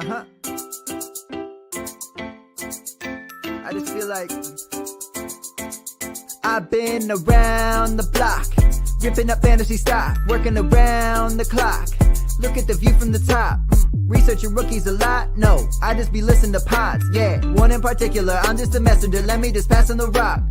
I just feel like I've been around the block, ripping up fantasy stock, working around the clock. Look at the view from the top. Researching rookies a lot? No, I just be listening to pods, yeah. One in particular, I'm just a messenger, let me just pass on the rock.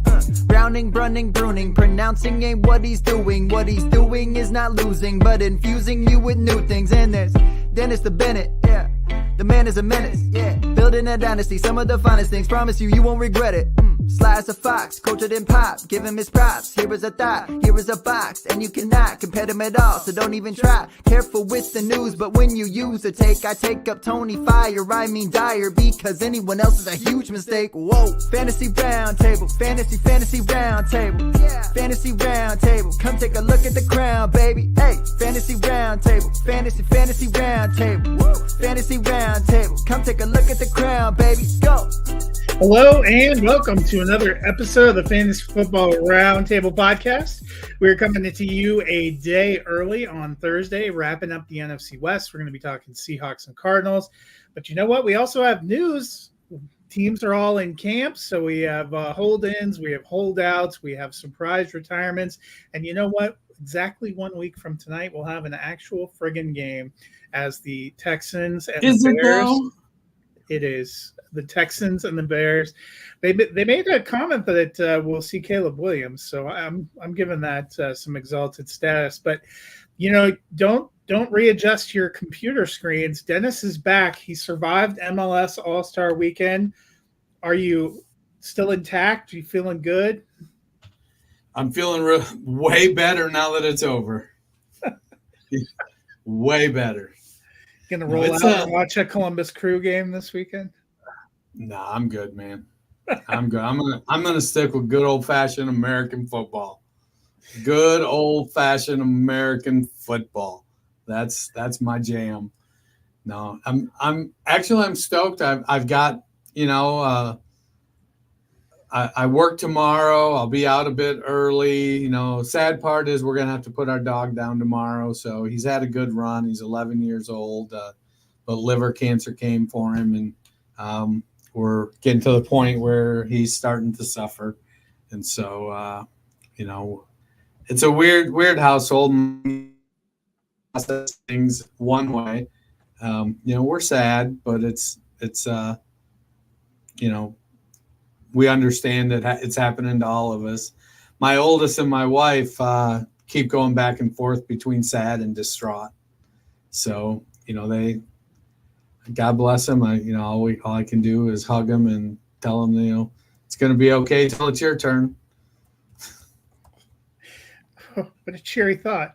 Browning, brunning, pruning, pronouncing ain't what he's doing. What he's doing is not losing, but infusing you with new things. And there's Dennis the Bennett, yeah. The man is a menace, yeah. Building a dynasty, some of the finest things. Promise you, you won't regret it. Sly as a fox, cultured in pop. Give him his props. Here is a thought, here is a box. And you cannot compare them at all, so don't even try. Careful with the news, but when you use a take, I take up Tony Fire. I mean Dyer, because anyone else is a huge mistake. Whoa, fantasy round table, fantasy round table. Yeah. Fantasy round table, come take a look at the crown, baby. Hey, fantasy round table, fantasy round table. Woo. Fantasy round table, come take a look at the crown, baby. Go. Hello and welcome to another episode of the Fantasy Football Roundtable Podcast. We're coming to you a day early on Thursday, wrapping up the NFC West. We're going to be talking Seahawks and Cardinals. But you know what? We also have news. Teams are all in camp, so we have hold-ins, we have holdouts, we have surprise retirements. And you know what? Exactly 1 week from tonight, we'll have an actual friggin' game as the Texans and the Bears. It is. The Texans and the Bears. They made a comment that we'll see Caleb Williams, so I'm giving that some exalted status. But you know, don't readjust your computer screens. Dennis is back. He survived MLS All-Star Weekend. Are you still intact? Are you feeling good? I'm feeling way better now that it's over. Way better. Gonna roll out and watch a Columbus Crew game this weekend? Nah, I'm good, man. I'm good. I'm gonna stick with good old fashioned American football. Good old fashioned American football. That's my jam. No, I'm stoked. I've got, you know, I work tomorrow. I'll be out a bit early. You know, sad part is we're gonna have to put our dog down tomorrow. So he's had a good run. He's 11 years old, but liver cancer came for him, and we're getting to the point where he's starting to suffer. And so, you know, it's a weird household. Things one way, you know, we're sad, but it's you know, we understand that it's happening to all of us. My oldest and my wife keep going back and forth between sad and distraught. So, you know, God bless them. All I can do is hug them and tell them, you know, it's going to be okay till it's your turn. Oh, what a cheery thought.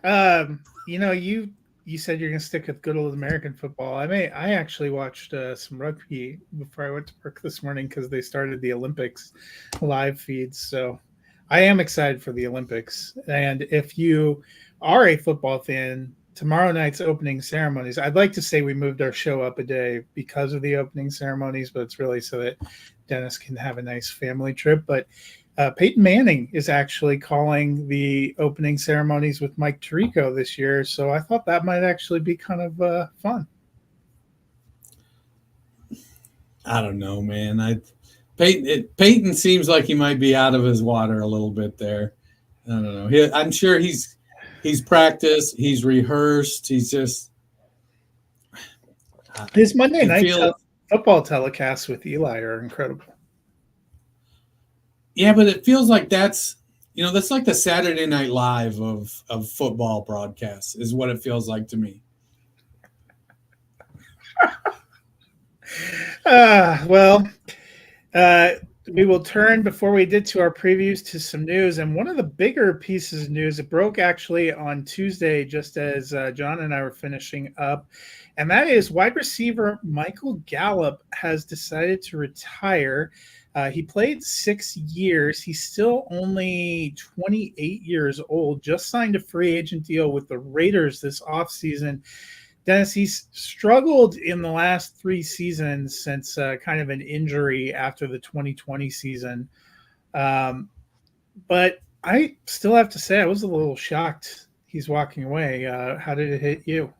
You know, you said you're going to stick with good old American football. I actually watched some rugby before I went to work this morning because they started the Olympics live feeds. So I am excited for the Olympics. And if you are a football fan, tomorrow night's opening ceremonies, I'd like to say we moved our show up a day because of the opening ceremonies, but it's really so that Dennis can have a nice family trip. But Peyton Manning is actually calling the opening ceremonies with Mike Tirico this year, so I thought that might actually be kind of fun. I don't know, man. Peyton seems like he might be out of his water a little bit there. I don't know. I'm sure he's practiced, he's rehearsed, he's just. His Monday night football telecasts with Eli are incredible. Yeah, but it feels like that's like the Saturday Night Live of football broadcasts is what it feels like to me. We will turn before we did to our previews to some news. And one of the bigger pieces of news, it broke actually on Tuesday, just as John and I were finishing up. And that is wide receiver Michael Gallup has decided to retire. He played 6 years. He's still only 28 years old, just signed a free agent deal with the Raiders this offseason. Dennis, he's struggled in the last 3 seasons since kind of an injury after the 2020 season. But I still have to say I was a little shocked he's walking away. How did it hit you?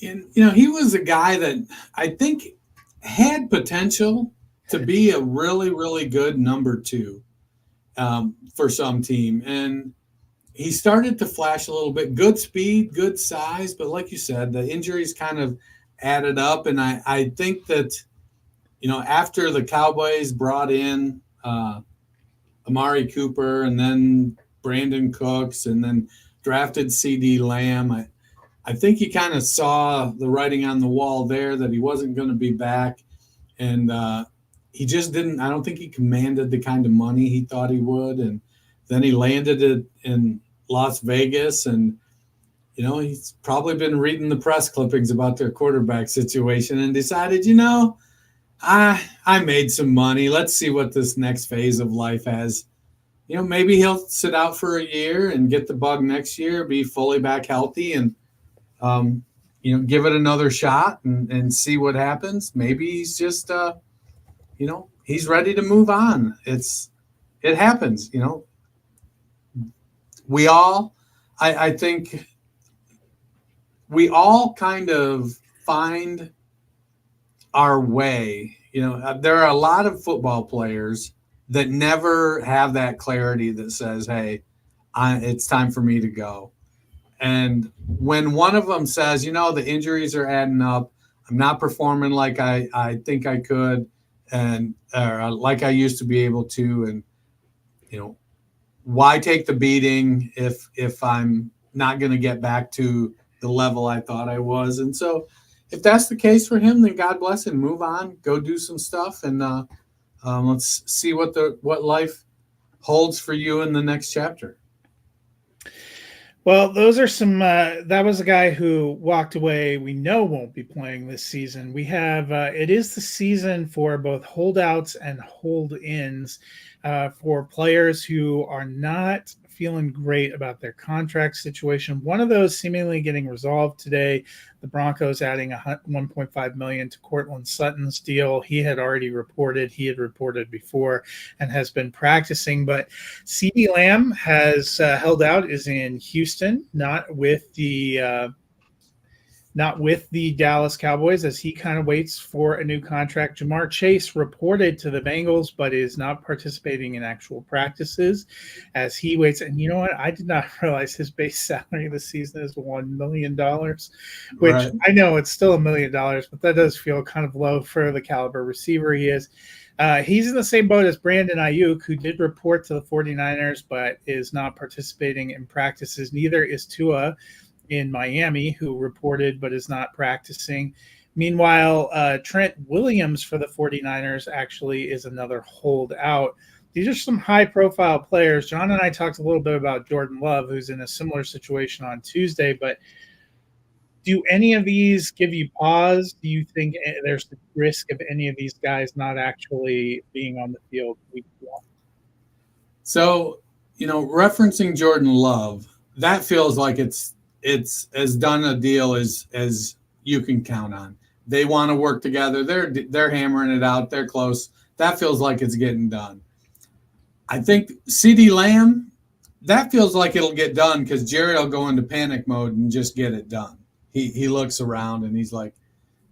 And, he was a guy that I think had potential to be a really, really good number two for some team. And he started to flash a little bit. Good speed, good size. But like you said, the injuries kind of added up. And I think that, after the Cowboys brought in Amari Cooper and then Brandon Cooks and then drafted CD Lamb, I think he kind of saw the writing on the wall there that he wasn't going to be back. And he just didn't – I don't think he commanded the kind of money he thought he would. And then he landed it in Las Vegas. And, he's probably been reading the press clippings about their quarterback situation and decided, I made some money. Let's see what this next phase of life has. Maybe he'll sit out for a year and get the bug next year, be fully back healthy, and give it another shot and see what happens. Maybe he's just, he's ready to move on. It happens, We all, I think we all kind of find our way. There are a lot of football players that never have that clarity that says, hey, it's time for me to go. And when one of them says, the injuries are adding up, I'm not performing like I think I could or like I used to be able to. And, why take the beating if I'm not going to get back to the level I thought I was? And so if that's the case for him, then God bless him. Move on, go do some stuff, and let's see what life holds for you in the next chapter. Well, those are some. That was a guy who walked away. We know won't be playing this season. We have. It is the season for both holdouts and hold-ins for players who are not feeling great about their contract situation. One of those seemingly getting resolved today. The Broncos adding $1.5 million to Cortland Sutton's deal. He had reported before and has been practicing. But CD Lamb has held out, is in Houston, not with the Dallas Cowboys, as he kind of waits for a new contract. Jamar Chase reported to the Bengals, but is not participating in actual practices as he waits. And you know what? I did not realize his base salary this season is $1 million, which right. I know it's still $1 million, but that does feel kind of low for the caliber receiver he is. He's in the same boat as Brandon Ayuk, who did report to the 49ers, but is not participating in practices. Neither is Tua in Miami, who reported but is not practicing. Meanwhile, Trent Williams for the 49ers actually is another holdout. These are some high-profile players. John and I talked a little bit about Jordan Love, who's in a similar situation on Tuesday, but do any of these give you pause? Do you think there's the risk of any of these guys not actually being on the field week one? So, referencing Jordan Love, that feels like it's as done a deal as you can count on. They want to work together. They're hammering it out. They're close. That feels like it's getting done. I think CD Lamb, that feels like it'll get done because Jared will go into panic mode and just get it done. He looks around and he's like,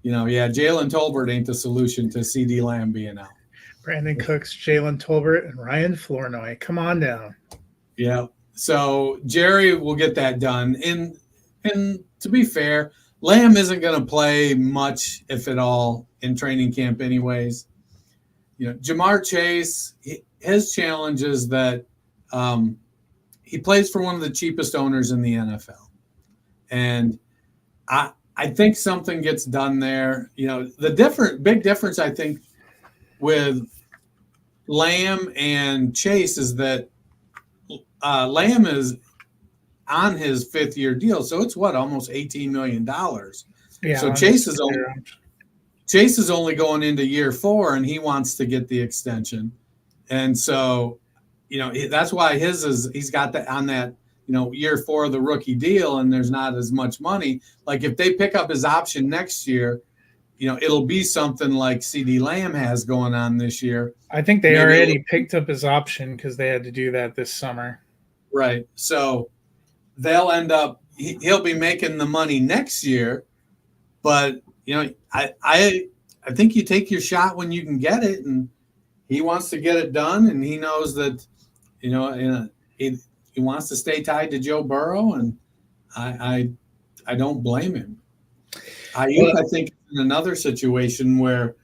Jalen Tolbert ain't the solution to CD Lamb being out. Brandon Cooks, Jalen Tolbert, and Ryan Flournoy. Come on down. Yeah. So Jerry will get that done. And to be fair, Lamb isn't going to play much, if at all, in training camp anyways. Jamar Chase, his challenge is that he plays for one of the cheapest owners in the NFL. And I think something gets done there. The big difference, I think, with Lamb and Chase is that Lamb is on his fifth-year deal, so it's almost $18 million. Yeah, so Chase is only going into year 4, and he wants to get the extension, and so that's why he's got that on that year 4 of the rookie deal, and there's not as much money. Like if they pick up his option next year, it'll be something like CD Lamb has going on this year. I think they already picked up his option because they had to do that this summer. Right. So they'll end up, he'll be making the money next year, But I think you take your shot when you can get it, and he wants to get it done, and he knows that he wants to stay tied to Joe Burrow, and I don't blame him. Ayuk, I think, in another situation where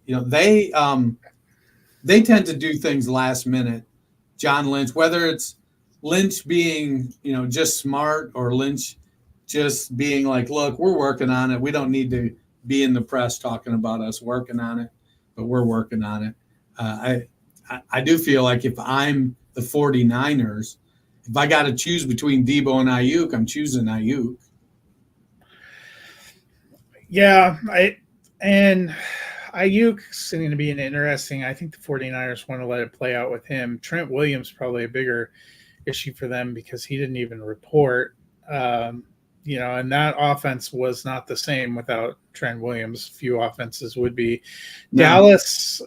they tend to do things last minute. John Lynch, whether it's Lynch being just smart or Lynch just being like, look, we're working on it. We don't need to be in the press talking about us working on it, but we're working on it. I do feel like if I'm the 49ers, if I got to choose between Debo and Ayuk, I'm choosing Ayuk. Yeah, Ayuk's going to be an interesting. I think the 49ers want to let it play out with him. Trent Williams probably a bigger issue for them because he didn't even report. And that offense was not the same without Trent Williams. Few offenses would be. No. Dallas,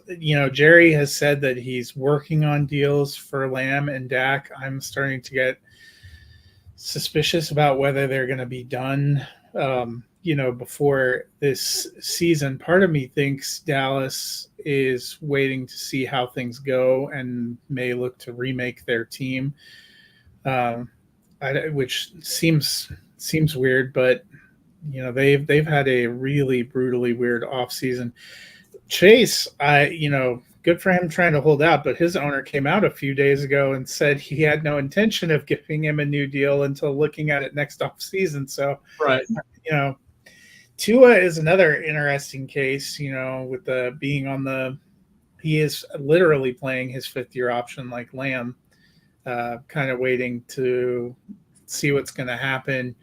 Jerry has said that he's working on deals for Lamb and Dak. I'm starting to get suspicious about whether they're going to be done, before this season. Part of me thinks Dallas is waiting to see how things go and may look to remake their team, which seems weird, but they've had a really brutally weird offseason. Chase, good for him trying to hold out, but his owner came out a few days ago and said he had no intention of giving him a new deal until looking at it next offseason. So, right, Tua is another interesting case. With he is literally playing his fifth-year option like Lamb, kind of waiting to see what's going to happen.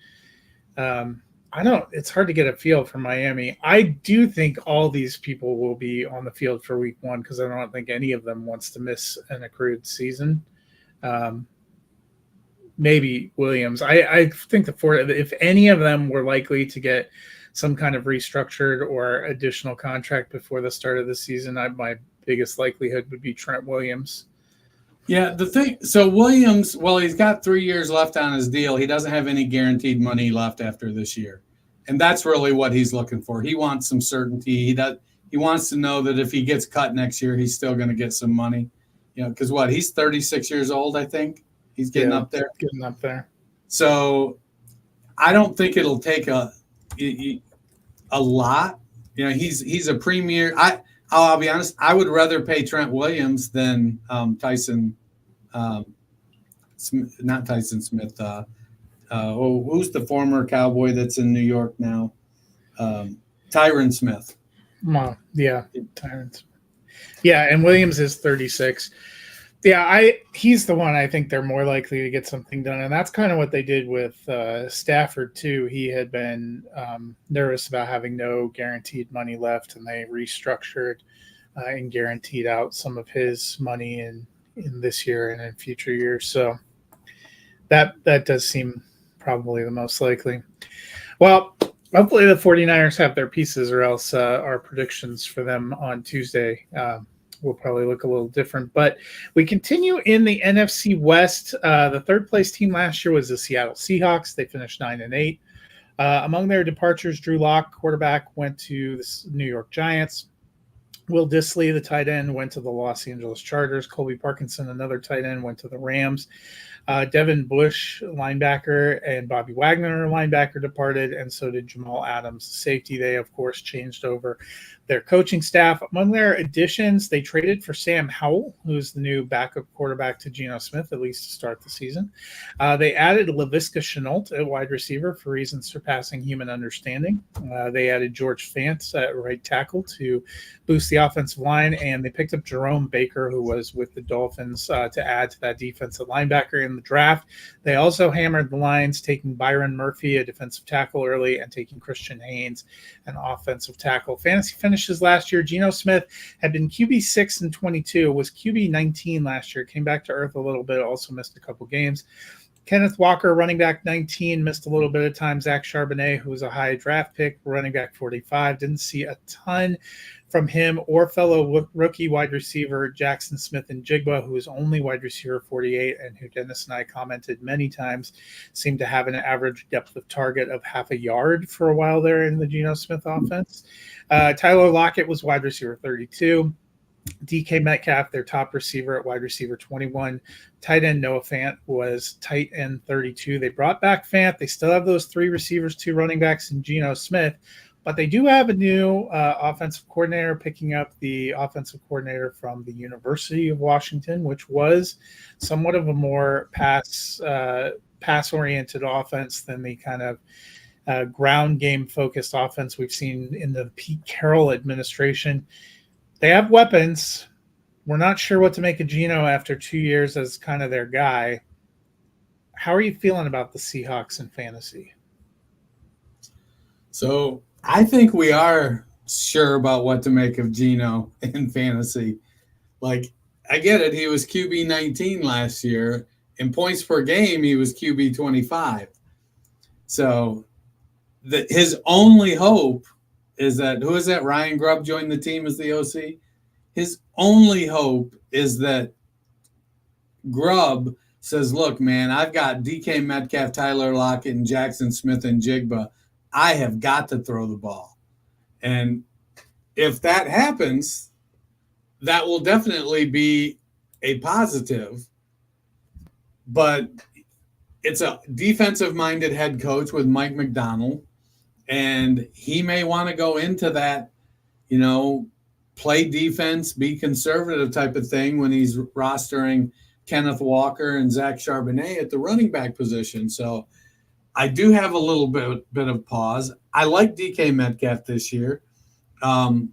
It's hard to get a feel for Miami. I do think all these people will be on the field for week one because I don't think any of them wants to miss an accrued season. Maybe Williams. I think if any of them were likely to get some kind of restructured or additional contract before the start of the season, my biggest likelihood would be Trent Williams. Yeah, so Williams, well, he's got 3 years left on his deal. He doesn't have any guaranteed money left after this year. And that's really what he's looking for. He wants some certainty. He wants to know that if he gets cut next year, he's still going to get some money. Because he's 36 years old, I think. He's getting up there. Getting up there. So I don't think it'll take a lot. He's a premier. I'll be honest, I would rather pay Trent Williams than Tyson, not Tyson Smith. Who's the former Cowboy that's in New York now? Tyron Smith. Yeah, Tyron Smith. Yeah, and Williams is 36. Yeah, he's the one I think they're more likely to get something done, and that's kind of what they did with Stafford too. He had been nervous about having no guaranteed money left, and they restructured and guaranteed out some of his money in this year and in future years. So that does seem probably the most likely. Well, hopefully the 49ers have their pieces, or else our predictions for them on Tuesday will probably look a little different. But we continue in the NFC West. The third place team last year was the Seattle Seahawks. They finished 9-8. Among their departures, Drew Lock, quarterback, went to the New York Giants. Will Dissly, the tight end, went to the Los Angeles Chargers. Colby Parkinson, another tight end, went to the Rams. Devin Bush, linebacker, and Bobby Wagner, linebacker, departed, and so did Jamal Adams, safety. They, of course, changed over their coaching staff. Among their additions, they traded for Sam Howell, who's the new backup quarterback to Geno Smith, at least to start the season. They added Laviska Shenault at wide receiver for reasons surpassing human understanding. They added George Fant at right tackle to boost the offensive line, and they picked up Jerome Baker, who was with the Dolphins, to add to that defensive linebacker in the draft. They also hammered the Lions, taking Byron Murphy, a defensive tackle, early, and taking Christian Haynes, an offensive tackle. Fantasy finishes last year: Geno Smith had been QB 6 in 22, was QB 19 last year, came back to earth a little bit, also missed a couple games. Kenneth Walker, running back 19, missed a little bit of time. Zach Charbonnet, who was a high draft pick, running back 45. Didn't see a ton from him or fellow rookie wide receiver Jackson Smith-Njigba, who was only wide receiver 48 and who Dennis and I commented many times seemed to have an average depth of target of half a yard for a while there in the Geno Smith offense. Tyler Lockett was wide receiver 32. DK Metcalf, their top receiver at wide receiver 21. Tight end Noah Fant was tight end 32. They brought back Fant. They still have those 3 receivers, 2 running backs, and Geno Smith. But they do have a new offensive coordinator, picking up the offensive coordinator from the University of Washington, which was somewhat of a more pass-oriented offense than the kind of ground game focused offense we've seen in the Pete Carroll administration. They have weapons. We're not sure what to make of Geno after 2 years as kind of their guy. How are you feeling about the Seahawks in fantasy? So I think we are sure about what to make of Geno in fantasy. Like, I get it. He was QB 19 last year. In points per game, he was QB 25. So his only hope is that, who is that? Ryan Grubb joined the team as the OC. His only hope is that Grubb says, look, man, I've got DK Metcalf, Tyler Lockett, and Jackson Smith-Njigba. I have got to throw the ball. And if that happens, that will definitely be a positive. But it's a defensive-minded head coach with Mike McDonald. And he may want to go into that, play defense, be conservative type of thing when he's rostering Kenneth Walker and Zach Charbonnet at the running back position. So I do have a little bit of pause. I like DK Metcalf this year. I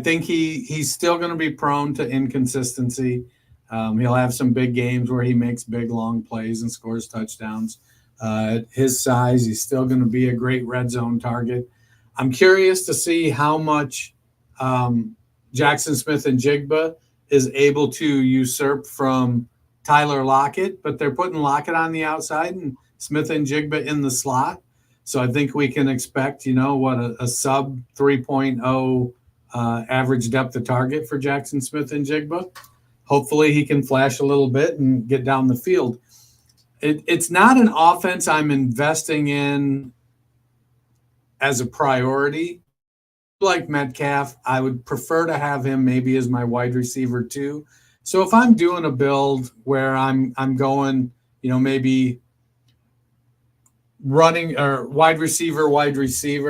think he's still going to be prone to inconsistency. He'll have some big games where he makes big, long plays and scores touchdowns. At his size, he's still going to be a great red zone target. I'm curious to see how much Jackson Smith-Njigba is able to usurp from Tyler Lockett, but they're putting Lockett on the outside and Smith-Njigba in the slot. So I think we can expect, a sub 3.0 average depth of target for Jackson Smith-Njigba. Hopefully he can flash a little bit and get down the field. It's not an offense I'm investing in as a priority. Like Metcalf, I would prefer to have him maybe as my wide receiver too. So if I'm doing a build where I'm going, maybe running or wide receiver. Let's see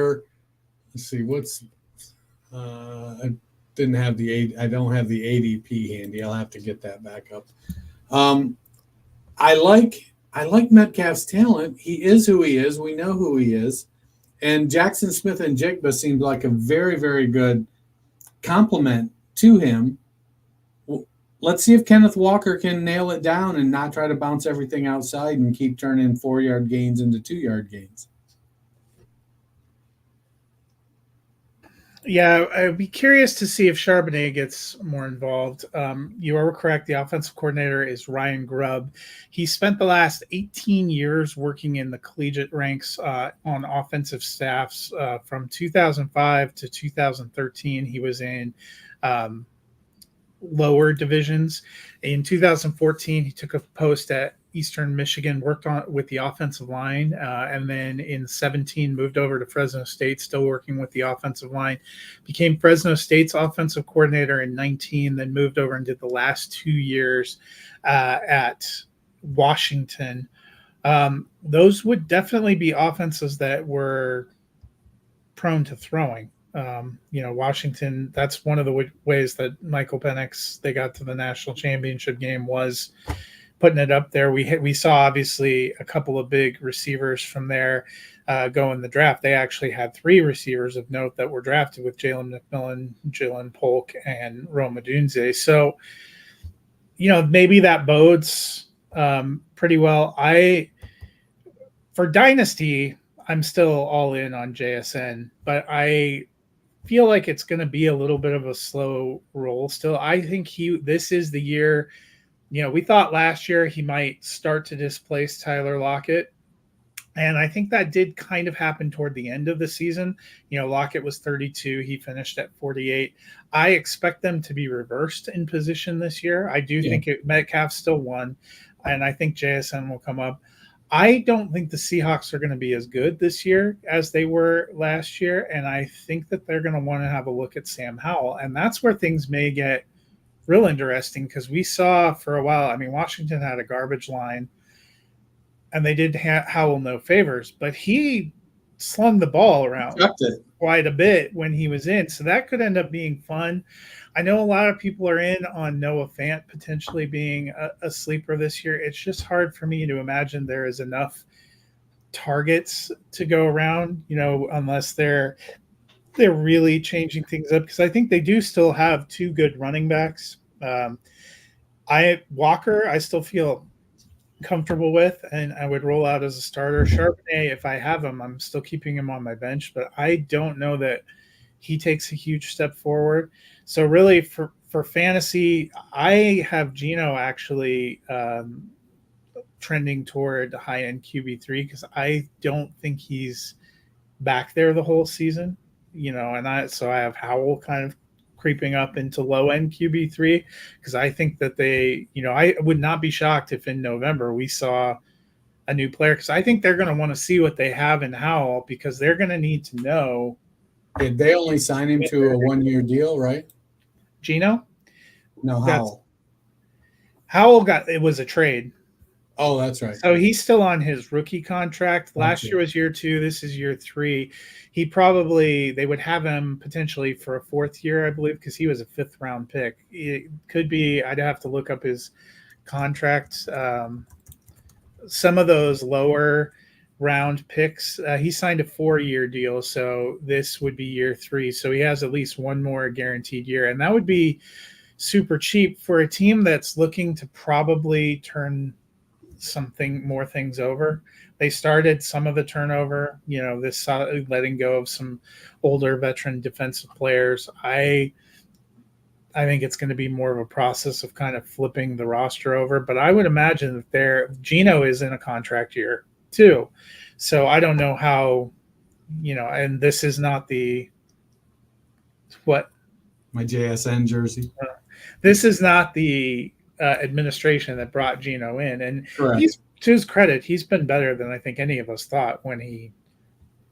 I don't have the ADP handy. I'll have to get that back up. I like Metcalf's talent. He is who he is. We know who he is. And Jackson Smith-Njigba seemed like a very, very good complement to him. Let's see if Kenneth Walker can nail it down and not try to bounce everything outside and keep turning 4-yard gains into 2-yard gains. Yeah, I'd be curious to see if Charbonnet gets more involved. You are correct. The offensive coordinator is Ryan Grubb. He spent the last 18 years working in the collegiate ranks on offensive staffs. From 2005 to 2013, he was in lower divisions. In 2014, he took a post at Eastern Michigan, worked on with the offensive line, and then in 17 moved over to Fresno State, still working with the offensive line, became Fresno State's offensive coordinator in 19, then moved over and did the last 2 years at Washington. Those would definitely be offenses that were prone to throwing. Washington, that's one of the ways that Michael Penix, they got to the national championship game, was putting it up there. We saw obviously a couple of big receivers from there go in the draft. They actually had 3 receivers of note that were drafted with Jalen McMillan, Jalen Polk, and Rome Odunze. So, maybe that bodes pretty well. For Dynasty, I'm still all in on JSN, but I feel like it's going to be a little bit of a slow roll still. I think this is the year we thought last year he might start to displace Tyler Lockett. And I think that did kind of happen toward the end of the season. Lockett was 32. He finished at 48. I expect them to be reversed in position this year. I do think Metcalf still won, and I think JSN will come up. I don't think the Seahawks are going to be as good this year as they were last year, and I think that they're going to want to have a look at Sam Howell, and that's where things may get real interesting because we saw for a while, Washington had a garbage line, and they did Howell no favors, but he slung the ball around quite a bit when he was in. So that could end up being fun. I know a lot of people are in on Noah Fant potentially being a sleeper this year. It's just hard for me to imagine there is enough targets to go around, unless they're really changing things up, because I think they do still have two good running backs. Walker, I still feel comfortable with, and I would roll out as a starter. Charbonnet, if I have him, I'm still keeping him on my bench, but I don't know that he takes a huge step forward. So really for fantasy, I have Geno actually trending toward high-end QB3 because I don't think he's back there the whole season, and I have Howell kind of creeping up into low-end QB3 because I think that I would not be shocked if in November we saw a new player, because I think they're going to want to see what they have in Howell because they're going to need to know. Did they only sign him to a 1-year deal, right? Geno? No, Howell. Howell it was a trade. Oh, that's right. So he's still on his rookie contract. Last year was year 2. This is year 3. They would have him potentially for a 4th year, I believe, because he was a 5th round pick. It could be, I'd have to look up his contract. Some of those lower round picks, he signed a 4-year deal. So this would be year 3. So he has at least one more guaranteed year. And that would be super cheap for a team that's looking to probably turn more things over. They started some of the turnover, this letting go of some older veteran defensive players. I think it's going to be more of a process of kind of flipping the roster over, but I would imagine that Geno is in a contract year too. So I don't know how, and this is not my JSN jersey. This is not the administration that brought Geno in, and Correct. He's, to his credit, he's been better than I think any of us thought when he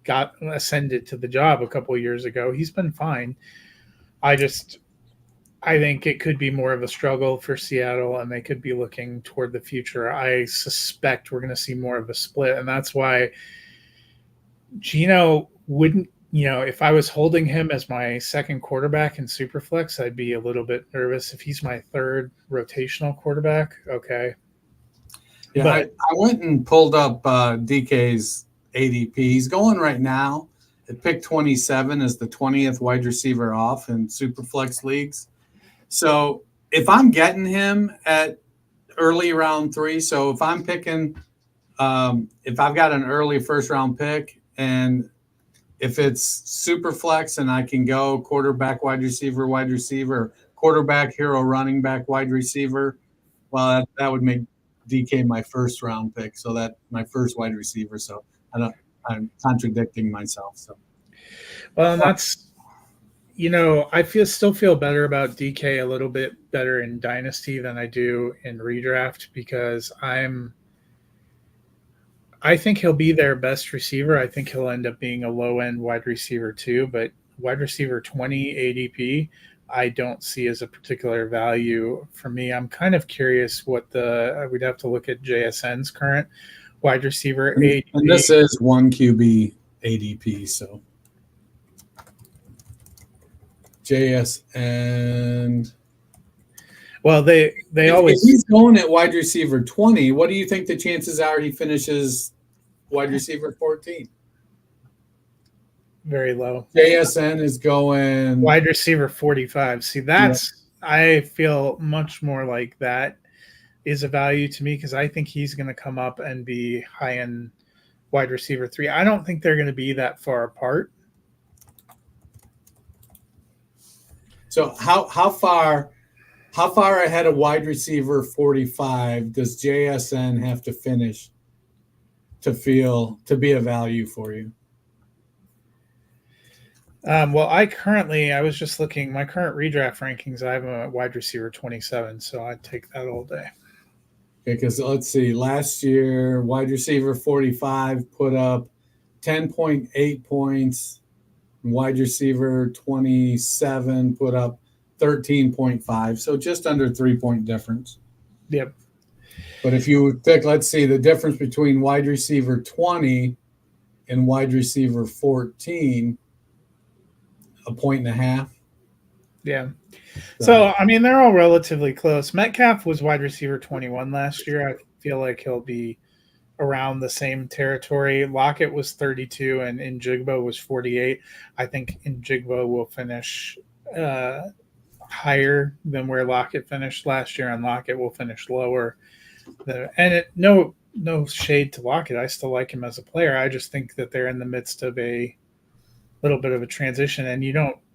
got ascended to the job a couple of years ago. He's been fine. I think it could be more of a struggle for Seattle, and they could be looking toward the future. I suspect we're going to see more of a split, and that's why Geno wouldn't. If I was holding him as my second quarterback in Superflex, I'd be a little bit nervous. If he's my third rotational quarterback, okay. Yeah, I went and pulled up DK's ADP. He's going right now at pick 27 as the 20th wide receiver off in Superflex leagues. So if I'm getting him at early round 3, so if I'm picking, if I've got an early first round pick, and if it's super flex and I can go quarterback, wide receiver, quarterback, hero, running back, wide receiver, well, that would make DK my first round pick. So that my first wide receiver. So I'm contradicting myself. So, well, that's, I still feel better about DK a little bit better in Dynasty than I do in redraft because I think he'll be their best receiver. I think he'll end up being a low-end wide receiver too, but wide receiver 20 ADP, I don't see as a particular value for me. I'm kind of curious we'd have to look at JSN's current wide receiver ADP. And this is 1 QB ADP, so JSN. Well, they always. If he's going at wide receiver 20, what do you think the chances are he finishes wide receiver 14? Very low. JSN is going wide receiver 45. See, I feel much more like that is a value to me because I think he's going to come up and be high-end wide receiver 3. I don't think they're going to be that far apart. So how far How far ahead of wide receiver 45 does JSN have to finish to be a value for you? Well, I was just looking, my current redraft rankings, I have a wide receiver 27, so I'd take that all day. Because let's see, last year, wide receiver 45 put up 10.8 points. Wide receiver 27 put up 13.5. So just under 3-point difference. Yep. But if you pick, let's see, the difference between wide receiver 20 and wide receiver 14, 1.5 points. Yeah. So, I mean, they're all relatively close. Metcalf was wide receiver 21 last year. I feel like he'll be around the same territory. Lockett was 32 and Njigba was 48. I think Njigba will finish higher than where Lockett finished last year, and Lockett will finish lower. No shade to Lockett. I still like him as a player. I just think that they're in the midst of a little bit of a transition. And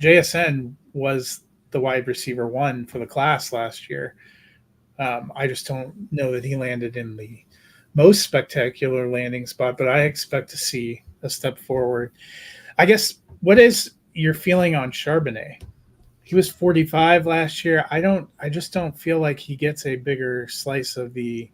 JSN was the wide receiver 1 for the class last year. I just don't know that he landed in the most spectacular landing spot, but I expect to see a step forward. I guess, what is your feeling on Charbonnet? He was 45 last year. I just don't feel like he gets a bigger slice of the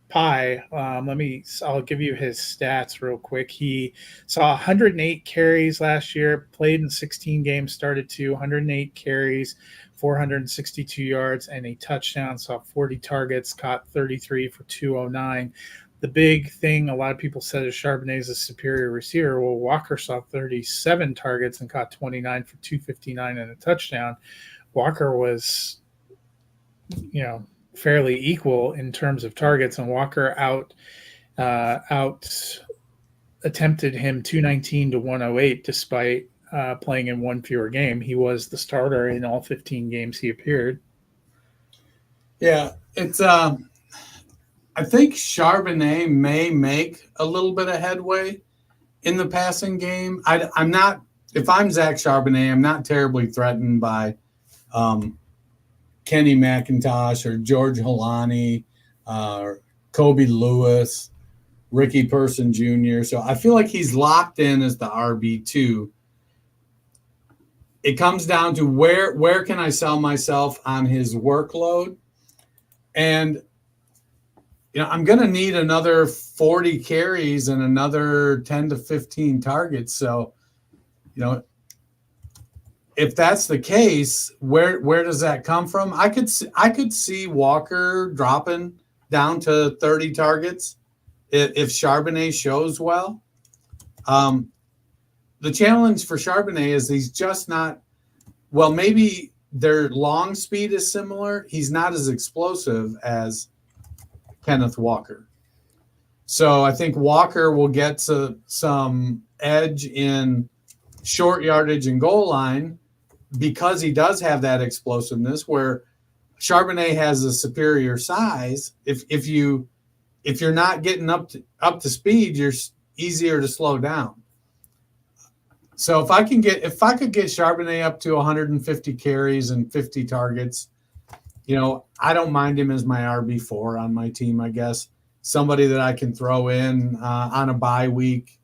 pie. I'll give you his stats real quick. He saw 108 carries last year, played in 16 games, started 108 carries, 462 yards, and a touchdown. Saw 40 targets, caught 33 for 209. The big thing a lot of people said is Charbonnet is a superior receiver. Well, Walker saw 37 targets and caught 29 for 259 and a touchdown. Walker was, fairly equal in terms of targets, and Walker out attempted him 219 to 108 despite playing in one fewer game. He was the starter in all 15 games he appeared. Yeah, it's I think Charbonnet may make a little bit of headway in the passing game. I'm not, if I'm Zach Charbonnet, I'm not terribly threatened by Kenny McIntosh or George Holani, Kobe Lewis, Ricky Person Jr. So I feel like he's locked in as the RB2. It comes down to where can I sell myself on his workload? And I'm going to need another 40 carries and another 10 to 15 targets. So, if that's the case, where does that come from? I could see Walker dropping down to 30 targets if Charbonnet shows well. The challenge for Charbonnet is he's just not, well, maybe their long speed is similar. He's not as explosive as Kenneth Walker. So I think Walker will get some edge in short yardage and goal line because he does have that explosiveness, where Charbonnet has a superior size. If you're not getting up to speed, you're easier to slow down. So if I could get Charbonnet up to 150 carries and 50 targets, I don't mind him as my RB4 on my team, I guess. Somebody that I can throw in on a bye week,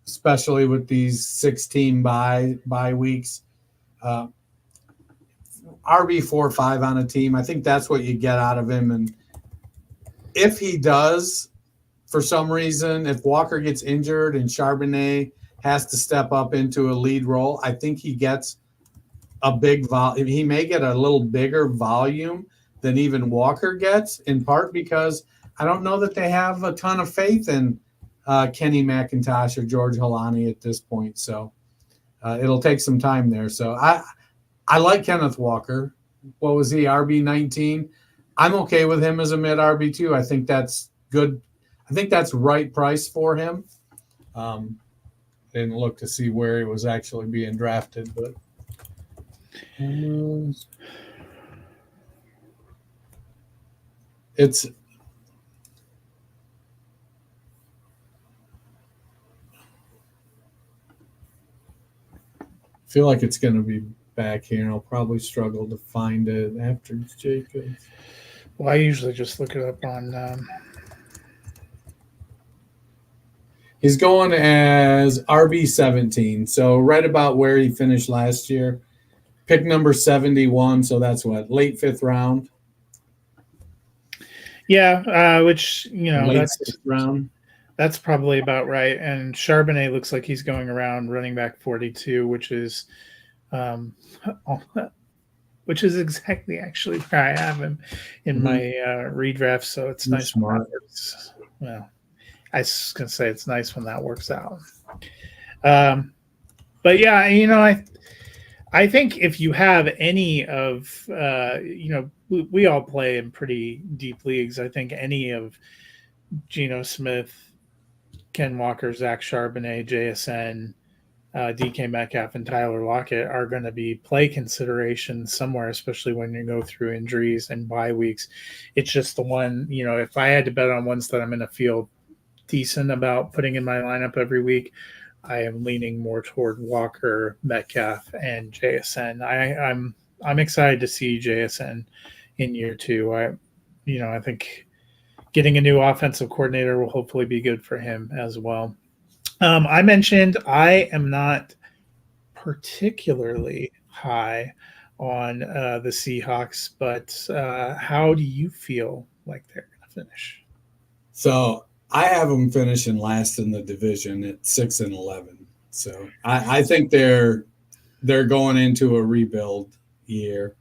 especially with these 6-team bye weeks. RB4-5 on a team. I think that's what you get out of him. And if he does, for some reason, if Walker gets injured and Charbonnet has to step up into a lead role, I think he gets a big volume. He may get a little bigger volume than even Walker gets, in part because I don't know that they have a ton of faith in Kenny McIntosh or George Holani at this point. So it'll take some time there. So I like Kenneth Walker. What was he, RB19? I'm okay with him as a mid RB2. I think that's good. I think that's right price for him. Didn't look to see where he was actually being drafted, but it's feel like it's going to be back here, and I'll probably struggle to find it after Jacobs. Well, I usually just look it up on. He's going as RB17, so right about where he finished last year. Pick number 71, so that's what, late 5th round? Yeah, which, Late 6th round. That's probably about right. And Charbonnet looks like he's going around running back 42, which is exactly actually where I have him in my redraft. So it's nice. Smart. Well, I was going to say it's nice when that works out. But yeah, I think if you have any of, we all play in pretty deep leagues. I think any of Geno Smith, Ken Walker, Zach Charbonnet, JSN, DK Metcalf, and Tyler Lockett are going to be play considerations somewhere, especially when you go through injuries and bye weeks. It's just the one, if I had to bet on ones that I'm going to feel decent about putting in my lineup every week, I am leaning more toward Walker, Metcalf, and JSN. I'm excited to see JSN in year 2. I think getting a new offensive coordinator will hopefully be good for him as well. I mentioned I am not particularly high on the Seahawks, but how do you feel like they're going to finish? So I have them finishing last in the division at 6-11. So I think they're going into a rebuild year.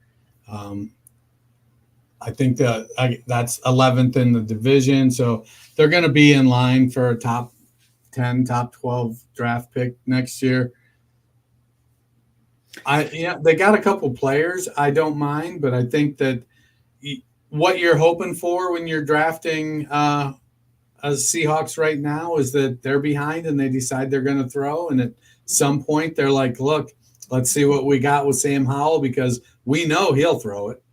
I think that's 11th in the division. So they're going to be in line for a top 10, top 12 draft pick next year. They got a couple players I don't mind, but I think that what you're hoping for when you're drafting as Seahawks right now is that they're behind and they decide they're going to throw. And at some point they're like, look, let's see what we got with Sam Howell because we know he'll throw it.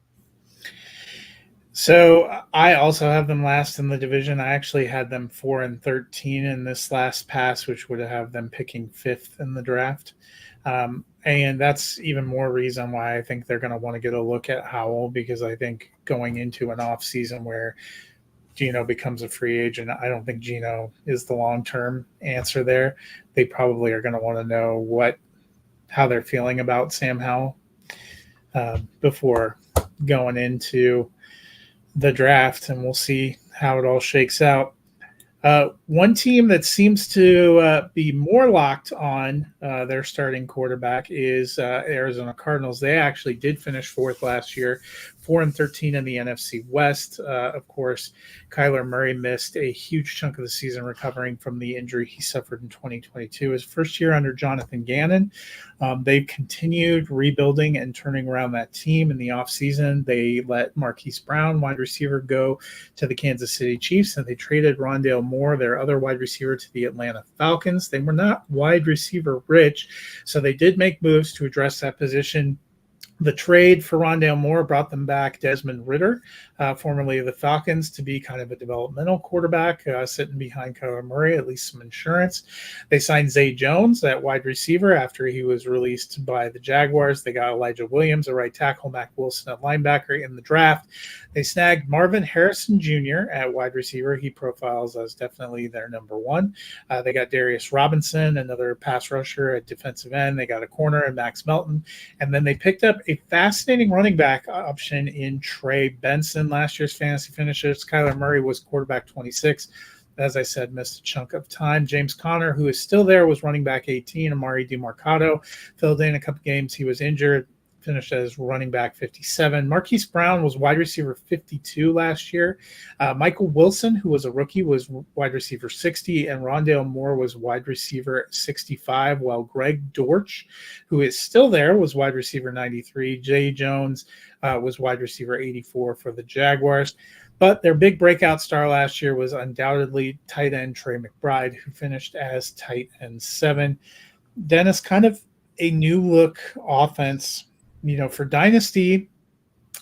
So I also have them last in the division. I actually had them 4-13 in this last pass, which would have them picking 5th in the draft. And that's even more reason why I think they're going to want to get a look at Howell, because I think going into an off season where Geno becomes a free agent, I don't think Geno is the long-term answer there. They probably are going to want to know how they're feeling about Sam Howell before going into the draft, and we'll see how it all shakes out. One team that seems to be more locked on their starting quarterback is Arizona Cardinals. They actually did finish 4th last year, 4-13 in the NFC West. Of course, Kyler Murray missed a huge chunk of the season recovering from the injury he suffered in 2022. His first year under Jonathan Gannon. They've continued rebuilding and turning around that team in the offseason. They let Marquise Brown, wide receiver, go to the Kansas City Chiefs, and they traded Rondale Moore, their other wide receiver, to the Atlanta Falcons. They were not wide receiver rich, so they did make moves to address that position. The trade for Rondale Moore brought them back Desmond Ridder, formerly of the Falcons, to be kind of a developmental quarterback, sitting behind Kyler Murray, at least some insurance. They signed Zay Jones at wide receiver after he was released by the Jaguars. They got Elijah Williams, a right tackle, Mac Wilson at linebacker in the draft. They snagged Marvin Harrison Jr. at wide receiver. He profiles as definitely their number 1. They got Darius Robinson, another pass rusher at defensive end. They got a corner in Max Melton. And then they picked up a fascinating running back option in Trey Benson. Last year's fantasy finishers, Kyler Murray was quarterback 26. As I said, missed a chunk of time. James Conner, who is still there, was running back 18. Amari DeMarcado filled in a couple games. He was injured, finished as running back 57. Marquise Brown was wide receiver 52 last year. Michael Wilson, who was a rookie, was wide receiver 60, and Rondale Moore was wide receiver 65, while Greg Dortch, who is still there, was wide receiver 93. Jay Jones was wide receiver 84 for the Jaguars. But their big breakout star last year was undoubtedly tight end Trey McBride, who finished as tight end 7. Dennis, kind of a new look offense. For Dynasty,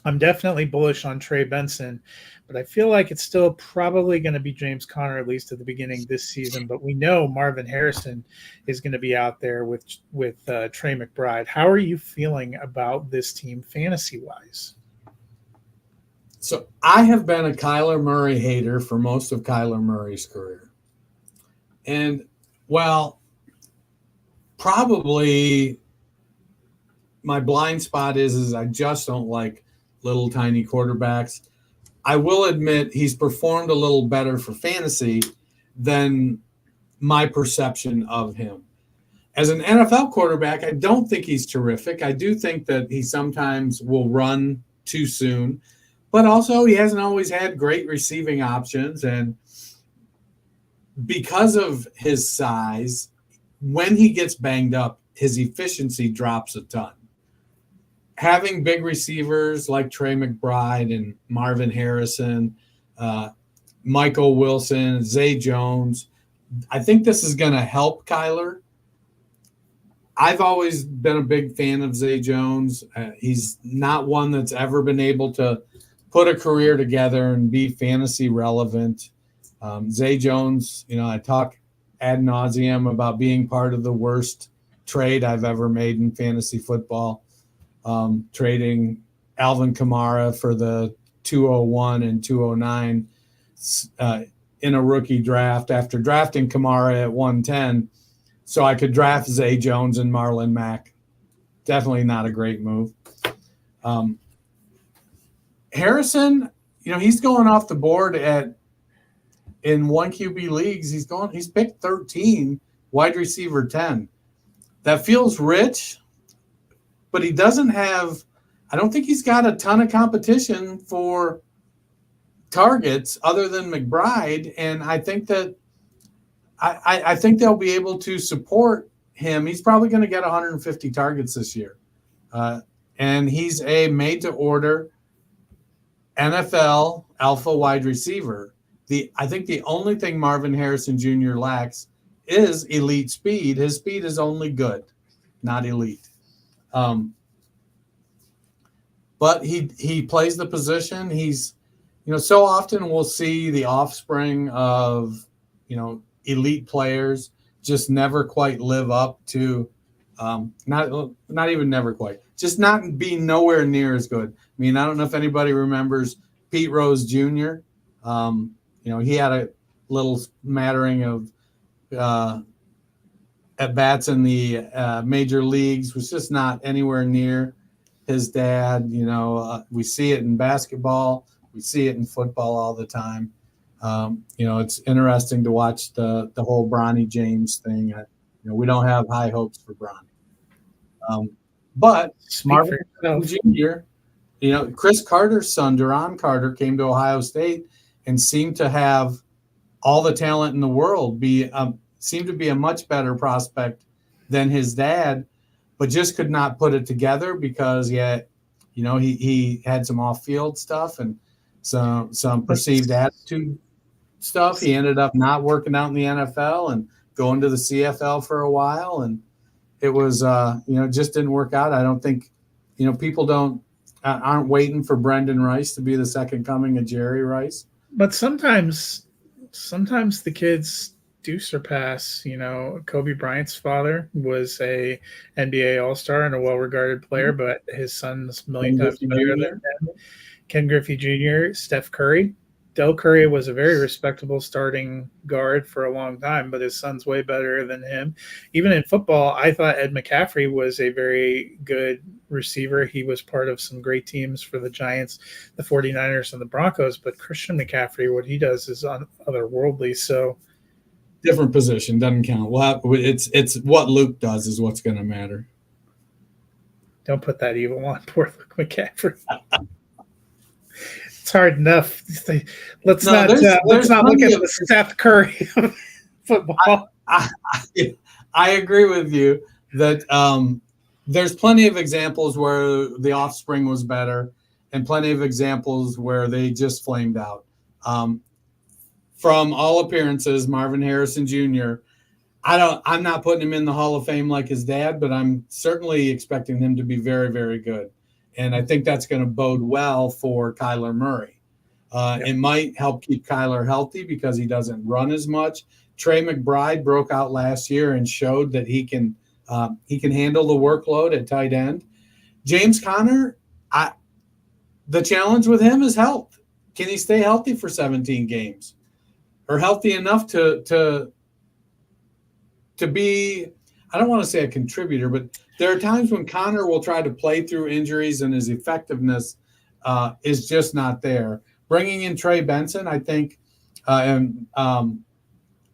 I'm definitely bullish on Trey Benson, but I feel like it's still probably going to be James Conner, at least at the beginning this season. But we know Marvin Harrison is going to be out there with Trey McBride. How are you feeling about this team fantasy-wise? So I have been a Kyler Murray hater for most of Kyler Murray's career. And, well, probably my blind spot is I just don't like little tiny quarterbacks. I will admit he's performed a little better for fantasy than my perception of him. As an NFL quarterback, I don't think he's terrific. I do think that he sometimes will run too soon, but also he hasn't always had great receiving options. And because of his size, when he gets banged up, his efficiency drops a ton. Having big receivers like Trey McBride and Marvin Harrison, Michael Wilson, Zay Jones, I think this is going to help Kyler. I've always been a big fan of Zay Jones. He's not one that's ever been able to put a career together and be fantasy relevant. Zay Jones, I talk ad nauseum about being part of the worst trade I've ever made in fantasy football. Trading Alvin Kamara for the 201 and 209 in a rookie draft after drafting Kamara at 110 so I could draft Zay Jones and Marlon Mack. Definitely not a great move. Harrison, he's going off the board in one QB leagues. He's picked 13, wide receiver 10. That feels rich, but he doesn't have – I don't think he's got a ton of competition for targets other than McBride, and I think that I think they'll be able to support him. He's probably going to get 150 targets this year, and he's a made-to-order NFL alpha wide receiver. I think the only thing Marvin Harrison Jr. lacks is elite speed. His speed is only good, not elite. But he plays the position. He's, so often we'll see the offspring of, elite players just never quite live up to, not even never quite, just not be nowhere near as good. I mean, I don't know if anybody remembers Pete Rose Jr. He had a little smattering of at bats in the major leagues, was just not anywhere near his dad. We see it in basketball. We see it in football all the time. It's interesting to watch the whole Bronny James thing. We don't have high hopes for Bronny. But Marvin Jr., Chris Carter's son, Duron Carter, came to Ohio State and seemed to have all the talent in the world, seemed to be a much better prospect than his dad, but just could not put it together because he had some off-field stuff and some perceived attitude stuff. He ended up not working out in the NFL and going to the CFL for a while, and it was just didn't work out. I don't think people aren't waiting for Brendan Rice to be the second coming of Jerry Rice. But sometimes the kids do surpass. Kobe Bryant's father was a NBA All-Star and a well-regarded player, but his son's a million times better than him. Ken Griffey Jr., Steph Curry. Del Curry was a very respectable starting guard for a long time, but his son's way better than him. Even in football, I thought Ed McCaffrey was a very good receiver. He was part of some great teams for the Giants, the 49ers, and the Broncos, but Christian McCaffrey, what he does is otherworldly. So different position, doesn't count. It's what Luke does is what's going to matter. Don't put that evil on poor Luke McCaffrey. It's hard enough. Let's not look at the Steph Curry of football. I agree with you that there's plenty of examples where the offspring was better and plenty of examples where they just flamed out. From all appearances, Marvin Harrison Jr., I'm not putting him in the Hall of Fame like his dad, but I'm certainly expecting him to be very, very good. And I think that's going to bode well for Kyler Murray. It might help keep Kyler healthy because he doesn't run as much. Trey McBride broke out last year and showed that he can handle the workload at tight end. James Conner, the challenge with him is health. Can he stay healthy for 17 games, or healthy enough to be? I don't want to say a contributor, but there are times when Conner will try to play through injuries and his effectiveness is just not there. Bringing in Trey Benson, I think,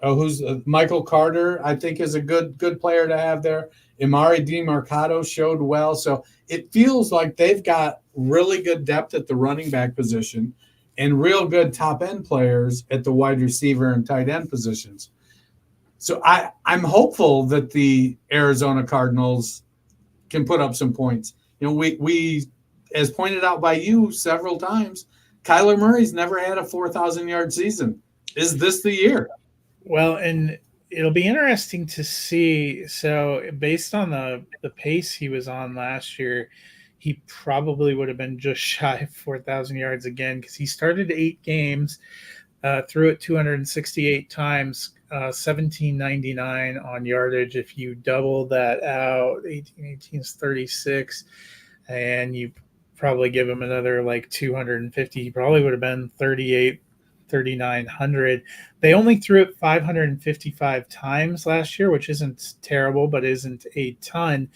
who's Michael Carter, I think is a good player to have there. Imari DiMercado showed well. So it feels like they've got really good depth at the running back position and real good top end players at the wide receiver and tight end positions. So I'm hopeful that the Arizona Cardinals can put up some points. You know, we as pointed out by you several times, Kyler Murray's never had a 4,000-yard season. Is this the year? Well, and it'll be interesting to see. So based on the pace he was on last year, he probably would have been just shy of 4,000 yards again, because he started 8 games, threw it 268 times, 1799 on yardage. If you double that out, 18 is 36, and you probably give him another like 250, he probably would have been 3,900. They only threw it 555 times last year, which isn't terrible, but isn't a ton.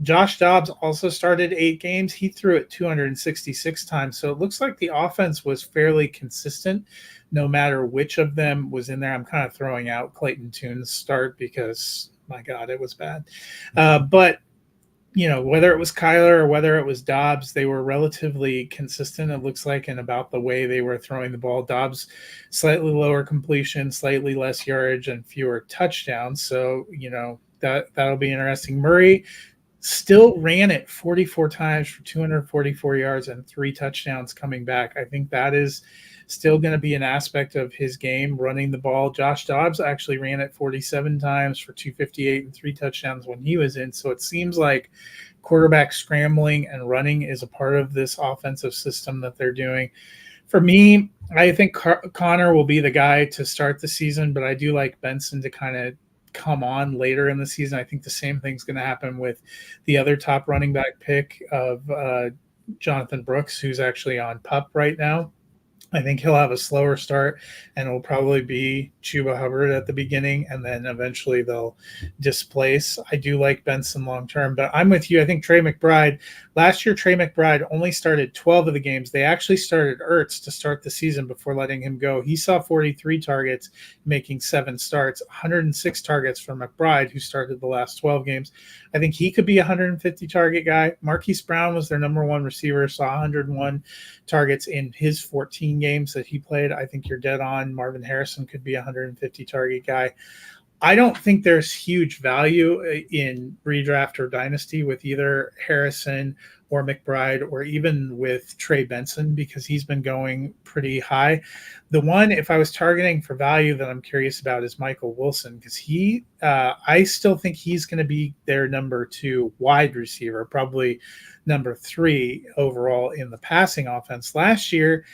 Josh Dobbs also started 8 games. He threw it 266 times. So it looks like the offense was fairly consistent no matter which of them was in there. I'm kind of throwing out Clayton Tune's start because, my God, it was bad. But, you know, whether it was Kyler or whether it was Dobbs, they were relatively consistent, it looks like, in about the way they were throwing the ball. Dobbs, slightly lower completion, slightly less yardage, and fewer touchdowns. So, you know, that'll be interesting. Murray still ran it 44 times for 244 yards and 3 touchdowns coming back. I think that is still going to be an aspect of his game, running the ball. Josh Dobbs actually ran it 47 times for 258 and 3 touchdowns when he was in. So it seems like quarterback scrambling and running is a part of this offensive system that they're doing. For me, I think Connor will be the guy to start the season, but I do like Benson to kind of come on later in the season. I think the same thing's going to happen with the other top running back pick of Jonathan Brooks, who's actually on PUP right now. I think he'll have a slower start, and it'll probably be Chuba Hubbard at the beginning, and then eventually they'll displace. I do like Benson long-term, but I'm with you. I think Trey McBride, last year Trey McBride only started 12 of the games. They actually started Ertz to start the season before letting him go. He saw 43 targets, making 7 starts, 106 targets for McBride, who started the last 12 games. I think he could be a 150 target guy. Marquise Brown was their number 1 receiver, saw 101 targets in his 14 games that he played. I think you're dead on. Marvin Harrison could be a 150 target guy. I don't think there's huge value in redraft or dynasty with either Harrison or McBride, or even with Trey Benson, because he's been going pretty high. The one, if I was targeting for value, that I'm curious about is Michael Wilson, because I still think he's going to be their number 2 wide receiver, probably number 3 overall in the passing offense. Last year,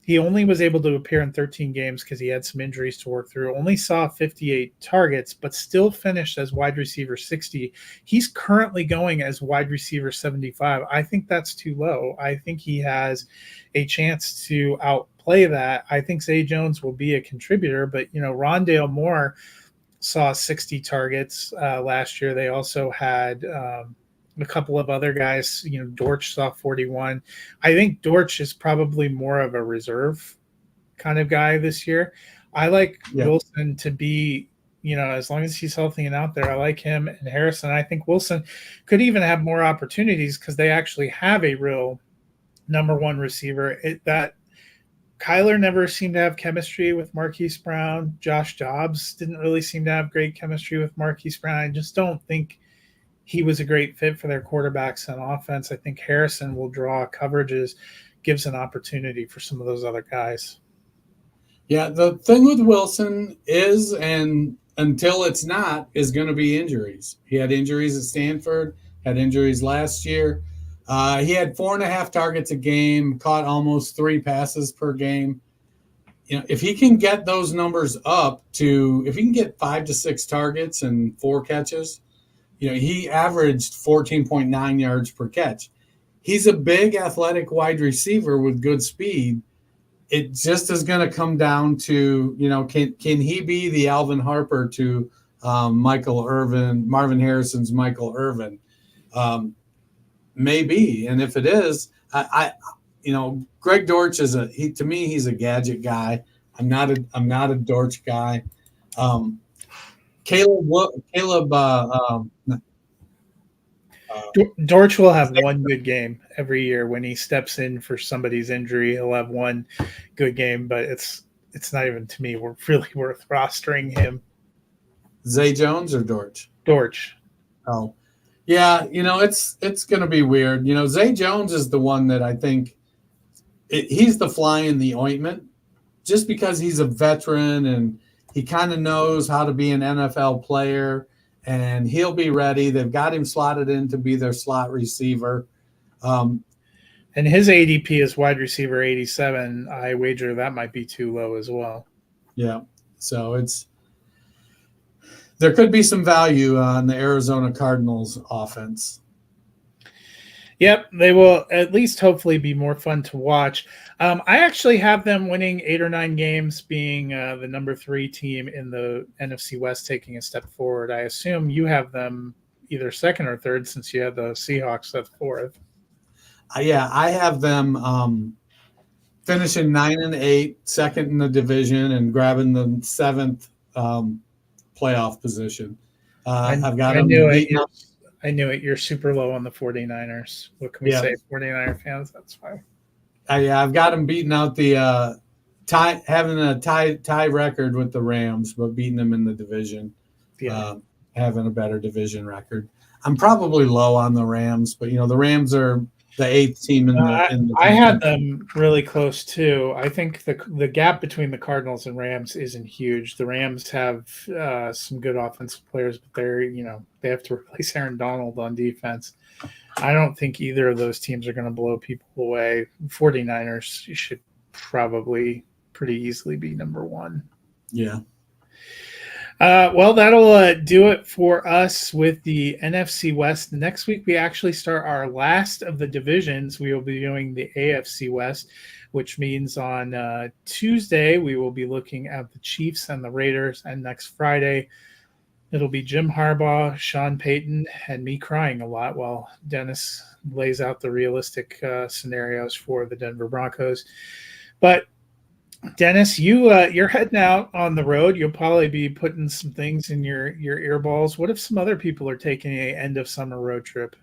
he only was able to appear in 13 games because he had some injuries to work through, only saw 58 targets, but still finished as wide receiver 60. He's currently going as wide receiver 75. I think that's too low. I think he has a chance to outplay that. I think Zay Jones will be a contributor, but, you know, Rondale Moore saw 60 targets last year. They also had a couple of other guys, you know, Dortch saw 41. I think Dortch is probably more of a reserve kind of guy this year. I like Wilson to be, you know, as long as he's healthy and out there, I like him and Harrison. I think Wilson could even have more opportunities because they actually have a real number 1 receiver. That Kyler never seemed to have chemistry with Marquise Brown. Josh Dobbs didn't really seem to have great chemistry with Marquise Brown. I just don't think he was a great fit for their quarterbacks on offense. I think Harrison will draw coverages, gives an opportunity for some of those other guys. Yeah, the thing with Wilson is, and until it's not, is going to be injuries. He had injuries at Stanford, had injuries last year. He had 4.5 targets a game, caught almost 3 passes per game. If he can get those numbers up to, if he can get 5 to 6 targets and 4 catches, he averaged 14.9 yards per catch. He's a big athletic wide receiver with good speed. It just is going to come down to, can he be the Alvin Harper to Marvin Harrison's Michael Irvin? Maybe. And if it is, Greg Dortch to me, he's a gadget guy. I'm not a Dortch guy. Dortch will have one good game every year when he steps in for somebody's injury. He'll have one good game, but it's not even, to me, really worth rostering him. Zay Jones or Dortch? Dortch. Oh, yeah. It's going to be weird. Zay Jones is the one that I think he's the fly in the ointment, just because he's a veteran and he kind of knows how to be an NFL player. And he'll be ready. They've got him slotted in to be their slot receiver. And his ADP is wide receiver 87. I wager that might be too low as well. Yeah. So there could be some value on the Arizona Cardinals offense. Yep, they will at least hopefully be more fun to watch. I actually have them winning 8 or 9 games, being the number 3 team in the NFC West, taking a step forward. I assume you have them either second or third, since you had the Seahawks at 4th. Yeah, I have them finishing 9-8, second in the division, and grabbing the 7th playoff position. I've got them. I knew it. You're super low on the 49ers. What can we say, 49er fans? That's fine. I've got them beating out the having a tie record with the Rams, but beating them in the division. Yeah. Having a better division record. I'm probably low on the Rams, but the Rams are the 8th team in the I had them really close too. I think the gap between the Cardinals and Rams isn't huge. The Rams have some good offensive players, but they have to replace Aaron Donald on defense. I don't think either of those teams are going to blow people away. 49ers should probably pretty easily be number 1. Yeah. Well, that'll do it for us with the NFC West. Next week, we actually start our last of the divisions. We will be doing the AFC West, which means on Tuesday, we will be looking at the Chiefs and the Raiders. And next Friday, it'll be Jim Harbaugh, Sean Payton, and me crying a lot while Dennis lays out the realistic scenarios for the Denver Broncos. But Dennis, you're heading out on the road. You'll probably be putting some things in your earballs. What if some other people are taking a end of summer road trip?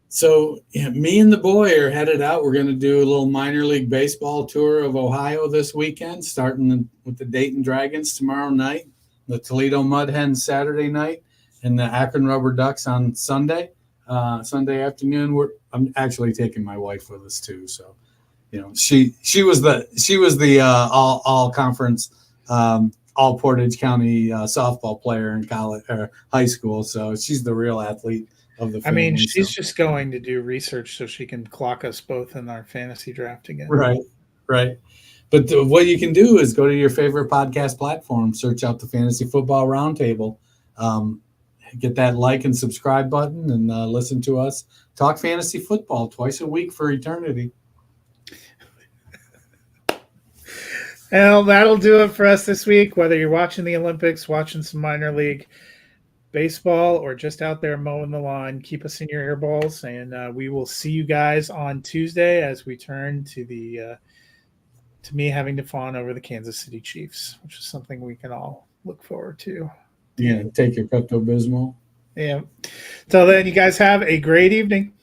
So me and the boy are headed out. We're going to do a little minor league baseball tour of Ohio this weekend, starting with the Dayton Dragons tomorrow night, the Toledo Mud Hens Saturday night, and the Akron Rubber Ducks on Sunday afternoon. I'm actually taking my wife with us too, so. She was the all conference all Portage County softball player in college or high school, so she's the real athlete of the family. I mean, she's just going to do research so she can clock us both in our fantasy draft again. Right. But what you can do is go to your favorite podcast platform, search out the Fantasy Football Roundtable, get that like and subscribe button, and listen to us talk fantasy football twice a week for eternity. Well, that'll do it for us this week. Whether you're watching the Olympics, watching some minor league baseball, or just out there mowing the lawn, keep us in your earballs, and we will see you guys on Tuesday as we turn to me having to fawn over the Kansas City Chiefs, which is something we can all look forward to. Yeah, take your Pepto-Bismol. Yeah. Till then, you guys have a great evening.